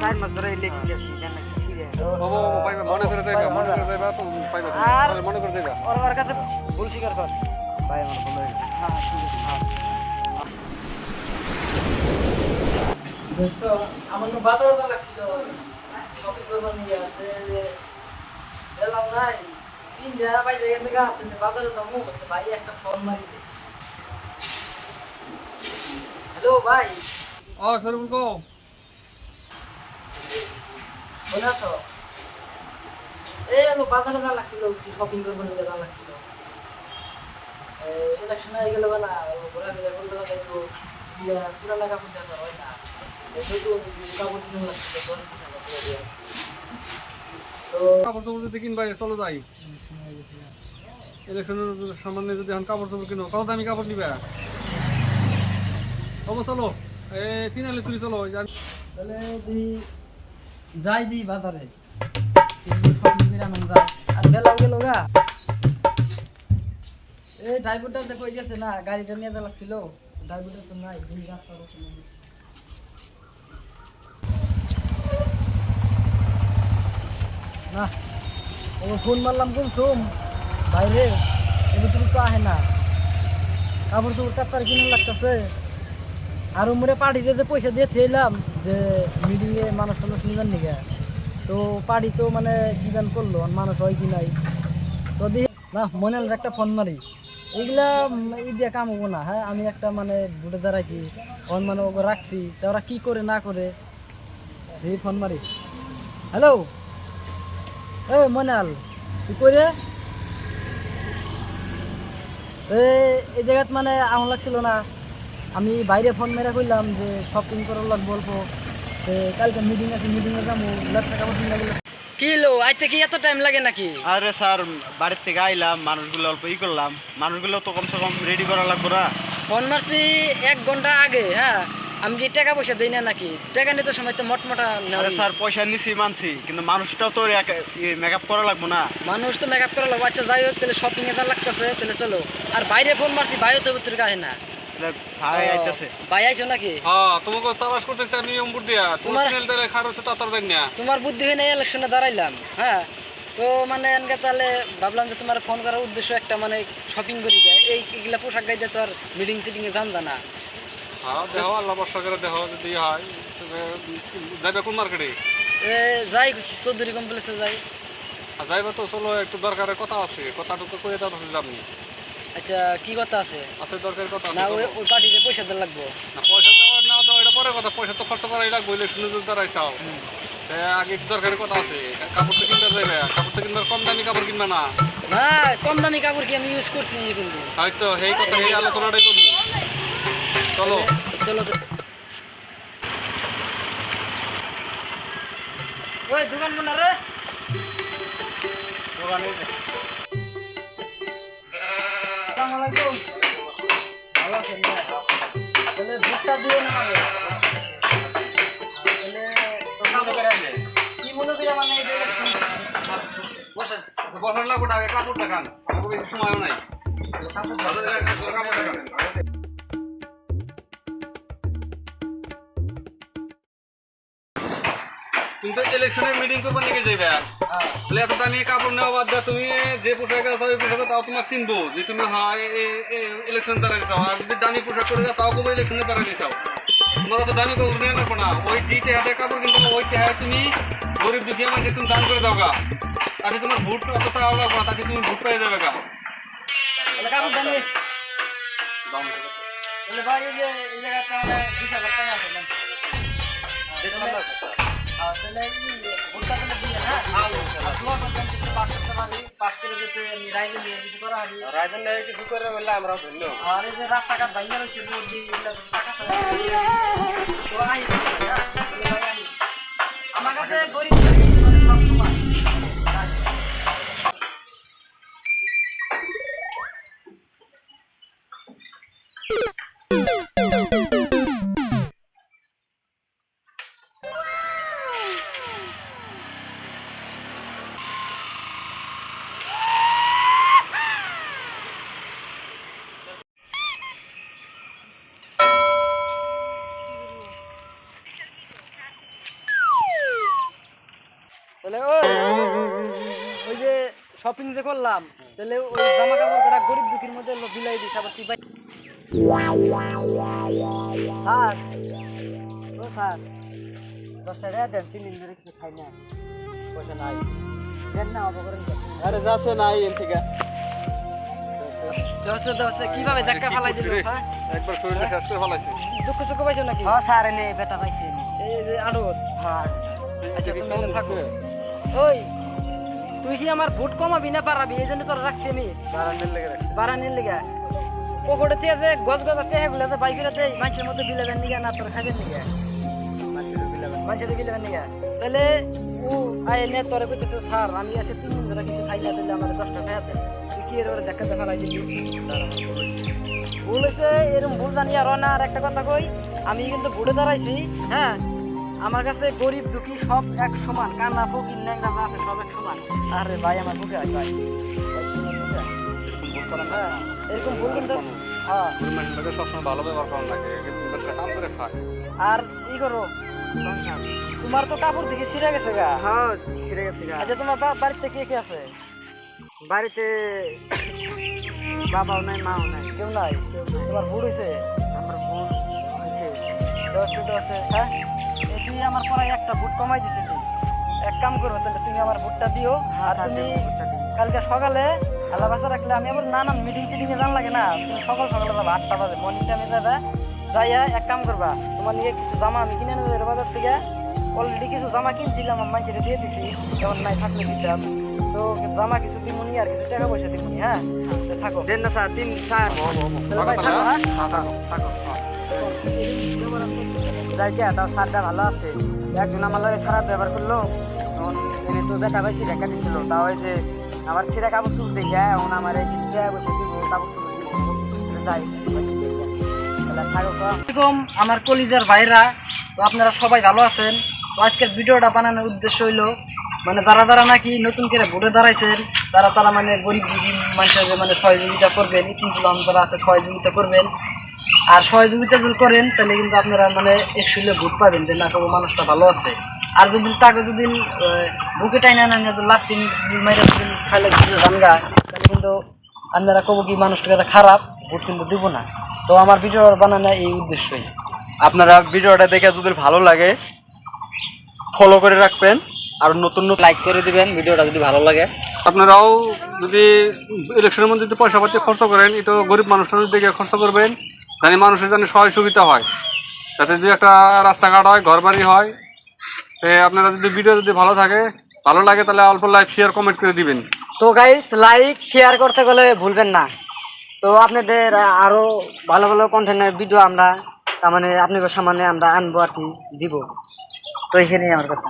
Side মাস ধরে লিখতে আসি জান না কি রে বাবা পাইবা মনে করে যাইবা তো পাইবা তুমি মনে করে যাইবা ওর কাছে ভুল স্বীকার কর ভাই আমার ভুল হয়েছে হ্যাঁ ঠিক আছে হ্যাঁ দোস্ত আমার তো বাজারে লাগছিল শপিং করবার নিয়ে এলাম নাই 3 বাইরে গেছে গা তুমি বাজারে যাবো ভাই একটা ফোন মারি দে হ্যালো ভাই সরবুল কো বলে আসো এই আমি বাজারে যা লাগছিল শপিং করবার নিয়ে যা লাগছিল ইলেকশন হয়ে গেল না ঘোরাফেরা করতে হবে একটু পুরানা কাপড় দেখা হয় না কাপড় কিনে লাগছিল তো কাপড় চোপড় যদি কিনবা চলো যাই ইলেকশনের সামনে যদি এখন কাপড় চোপড় কিনো কত দামি কাপড় নিবা চলো কিনালে তুলি চলো তাহলে যাই দি বাজারে শপিং করে আনন্দ যায় আর বেলাও গেল গা এই ড্রাইভারটা দেখো গেছে না গাড়িটা নিয়ে যা লাগছিল ড্রাইভারটা তো নাই দিন রাস্তা করছে না ও ফোন মারলাম কুমসুম বাইরে এবার তুমি তো আহে না কাপড় চোপড় কাপড় কিনে লাগতেছে আর উমরে পার্টিতে যে পয়সা দিয়ে থেলাম যে মিটিংয়ে মানুষ টানুষ নিবেন নিগে তো পার্টি তো মানে দিবেন করলো আর মানুষ হয় কি নাই তো না মনে হল একটা ফোন মারি এইগুলা এই দিয়ে কাম হবো না হ্যাঁ আমি একটা মানে বুটে দাঁড়াইছি ফোন মানে ওকে রাখছি তা ওরা কী করে না করে এই ফোন মারি হ্যালো মনাল কি করে এই জায়গাত মানে আমার লাগছিল না আমি বাইরে ফোন মেরে কইলাম যে শপিং করার লাগবো অল্প কালকে মিটিং আছে মিটিংয়ে যাবো ল্যাপটপ কাপড় লাগলে কি লো আইতে কি এত টাইম লাগে নাকি আরে স্যার বাড়ির থেকে আইলাম মানুষগুলো অল্প করলাম মানুষগুলো তো কমসে কম রেডি করা লাগবো না ফোন মারছি 1 ঘন্টা আগে হ্যাঁ আমি কি টাকা পয়সা দিই না নাকি টাকা নিতে সময় তো মোটমোটা আরে স্যার পয়সা নিছি মানছি কিন্তু মানুষটাও তো মেকআপ করা লাগবো না মানুষ তো মেকআপ করা লাগবো আচ্ছা যাই হোক তাহলে শপিং এ যা লাগতেছে তাহলে চলো আর বাইরে ফোন মারছি বাইরে তো ভিতরে গায়ে না ভাই আইতাছে ভাই আইছো নাকি তোমাকে তালাশ করতেছে আমি নম্বর দিয়া তোমার কিনেল তারে খারো সে তাতার জানি না তোমার বুদ্ধি হয় না ইলেকশনে দাঁড়াইলাম হ্যাঁ তো মানে এনকে তাহলে ভাবলাম যে তোমার ফোন করার উদ্দেশ্য একটা মানে শপিং করি যায় এইগুলা পোশাক গাইতে তো আর মিটিং টিটিং এ জান না দেখো আল্লাহ বর্ষা করে দেখো যদি হয় যাইবে কোন মার্কেটে যাই চৌধুরী কমপ্লেক্সে যাই যাইবে তো চলো একটু দরকারের কথা আছে কথাটুকু করে তার কাছে যাবনি আচ্ছা কি কথা আছে আছে দরকারের কথা না ওই পার্টিতে পয়সা দেওয়া লাগবো না পয়সা দেওয়া না দেওয়া এটা পরে কথা পয়সা তো খরচ করাই লাগবে ইলেকশনে যদি দাঁড়াইছাও আগে একটু দরকারের কথা আছে কাপড় তো কিনতে যাইবে কাপড় তো কিনবার কম দামি কাপড় কিনবে না না কম দামি কাপড় কি আমি ইউজ করছি কিন্তু হয়তো সেই কথা সেই আলোচনাটাই করবো চলো চলো ওই দোকান মনে রে দোকানে আসসালামু আলাইকুম ভালো আছেন না তাহলে ভুট্টা দিয়ে না হবে তাহলে কি মনে করি মানে এই যে বসেন বসার লাগবে না আগে কাপড় দেখান আমাকে বেশি সময়ও নাই কাপড় দেখান কিন্তু ইলেকশনের মিটিং করবার নিয়ে যাইবে তাহলে এত দামি কাপড় নেওয়া বাদ দেওয়া তুমি যে পোশাক আছে ওই পোশাকে তাও তোমার চিনবো যে তুমি হয় ইলেকশন দাঁড়াই দিতে আর যদি দামি পোশাক করে যাও তাও কবে ইলেকশনে দাঁড়াই দিতে তোমার অত দামি কাপড় নিয়ে নেবো না ওই যে হাতে কাপড় কিন্তু ওই হাতে তুমি গরিব দুঃখী মানুষের তুমি দান করে দাও গা তাতে তোমার ভোট অত চাওয়া লাগবে না তাতে তুমি ভোট পেয়ে যাবে গা তাহলে কাপড় দামি তাহলে ভাই এই যে এই জায়গাটা মানে 20,000 টাকা আছে না তাহলে ভোটটা তাহলে দিয়ে হ্যাঁ পাস করে যেতে রাইজে নিয়ে কিছু করা হবে রাইজন কিছু করে বললে আমরা ধন্য আর এই যে রাস্তাঘাট ভাঙা রয়েছে রোড দিয়ে এগুলো টাকা আমার কাছে গরিব মানে সব সময় তাহলে ওই যে শপিং যে করলাম তাহলে ওই জামা কাপড় কটা গরিব দুঃখীর মধ্যে বিলাই দিস আবার তুই ভাই স্যার ও স্যার 10 টাকা দেন 3 দিন ধরে কিছু খাই না পয়সা নাই দেন না অবকরণ আরে যাচ্ছে নাই এর থেকে দশ কিভাবে ধাক্কা ফালাই দিল হ্যাঁ একবার শরীরে শেষ করে ফেলাইছে। দুঃখ চোখ পাইছো নাকি হ্যাঁ স্যার এনে বেটা পাইছি এই যে আড়ত হ্যাঁ আচ্ছা তুমি এখানে থাকো ওই তুই কি আমার ভোট কমাবি না পারাবি এই জন্য তোর রাখছি আমি বারান্দার লেগে রাখছে। বারানির লিগা পকেটে দিয়ে যে গজ গজ টেহাগুলো যে বাইকের দেই মানুষের মধ্যে বিলাবেন নিগা না তোর খাবেন নিগা মানুষের বিলাবেন নিগা তাহলে ও আয় নে তোরে কইতেছে স্যার আমি আছে 3 দিন ধরে কিছু খাই না তাহলে আমার 10 টাকা দেন তুই কি এর দেখা দেখা লাই দিবি ভুল হয়েছে এরকম ভুল জানি আর না আর একটা কথা কই আমি কিন্তু ভোটে দাঁড়াইছি হ্যাঁ আমার কাছে গরিব দুঃখী সব এক সমান কান্না ফকির ন্যাংরা যা আছে সব এক সমান আরে ভাই আমার বুকে আয় ভাই এরকম ভুল করেন না। এরকম ভুল কিন্তু হ্যাঁ ওই মানুষটাকে সবসময় ভালো ব্যবহার করার লাগে, কিন্তু বাচ্চারা কাম করে খায়। আর ই করো তোমার তো কাপড় দেখে ছিঁড়ে গেছে গা হ্যাঁ ছিঁড়ে গেছে গা। আচ্ছা তোমার বাড়িতে কে কে আছে বাড়িতে বাবাও নাই মাও নাই কেউ নাই তোমার ভুল হয়েছে আমার বোন হয়েছে দশে হ্যাঁ এই তুই আমার পড়ায় একটা ভোট কমাই দিছিস এক কাম করো তাহলে তুমি আমার ভোটটা দিও আর তুমি কালকে সকালে আল্লাহ বাসা রাখলে আমি আবার নানান মিটিং সিটিং এ জান লাগে না তুমি সকাল সকালে যাবা 8টা বাজে মর্নিং টাইমে যাবে যাইয়া এক কাম করবা তোমার নিয়ে কিছু জামা আমি কিনে নেবো বাজার থেকে অলরেডি কিছু জামা কিনছিলাম আমার মাইকে দিয়ে দিছি যেমন নাই থাকলে দিতাম তো জামা কিছু দিমুনি আর কিছু টাকা পয়সা দিমুনি হ্যাঁ তো থাকো দেন না স্যার 3 স্যার তাহলে ভাই থাকো হ্যাঁ থাকো, হ্যাঁ। যাইতে তাও স্যারটা ভালো আছে একজন আমার লগে খারাপ ব্যবহার করলো তখন এনে তো বেটা ভাই সিরা কাটিছিল তাও হয়েছে আমার সিরা কাপড় চুপ দেখে এখন আমার কিছু টাকা পয়সা দিব কাপড় চুপ দিব যাই তাহলে সাগর আসসালামাইকুম আমার কলিজার ভাইরা তো আপনারা সবাই ভালো আছেন তো আজকের ভিডিওটা বানানোর উদ্দেশ্য হইলো মানে যারা যারা নাকি নতুন করে ভোটে দাঁড়াইছেন তারা মানে গরিব গরিব মানুষের যে মানে সহযোগিতা করবেন ইতিমধ্যে যারা আছে সহযোগিতা করবেন আর সহযোগিতা যদি করেন তাহলে কিন্তু আপনারা মানে একশো ভোট পাবেন যে না কোনো মানুষটা ভালো আছে আর যদি তাকে যদি বুকে টাইনা না নিয়ে লাত্তি মাইরা যদি খাইলে জানগা তাহলে কিন্তু আপনারা কব কি মানুষটা খারাপ ভোট কিন্তু দিব না তো আমার ভিডিও বানানো এই উদ্দেশ্যই আপনারা ভিডিওটা দেখে যদি ভালো লাগে ফলো করে রাখবেন আর নতুন নতুন লাইক করে দিবেন ভিডিওটা যদি ভালো লাগে আপনারাও যদি ইলেকশনের মধ্যে যদি পয়সা পাতি খরচ করেন, এটা গরিব মানুষের দিকে খরচ করবেন, জানি মানুষের জানি সহায় সুবিধা হয়, যাতে যদি একটা রাস্তাঘাট হয়, ঘর বাড়ি হয়। আপনারা যদি ভিডিও যদি ভালো লাগে তাহলে অল্প লাইক শেয়ার কমেন্ট করে দিবেন। তো গাইস লাইক শেয়ার করতে গেলে ভুলবেন না। তো আপনাদের আরো ভালো ভালো কন্টেন্টের ভিডিও আমরা তার মানে আপনাদের সামনে আমরা আনবো আর কি দিব। তো এখানেই আমার কথা।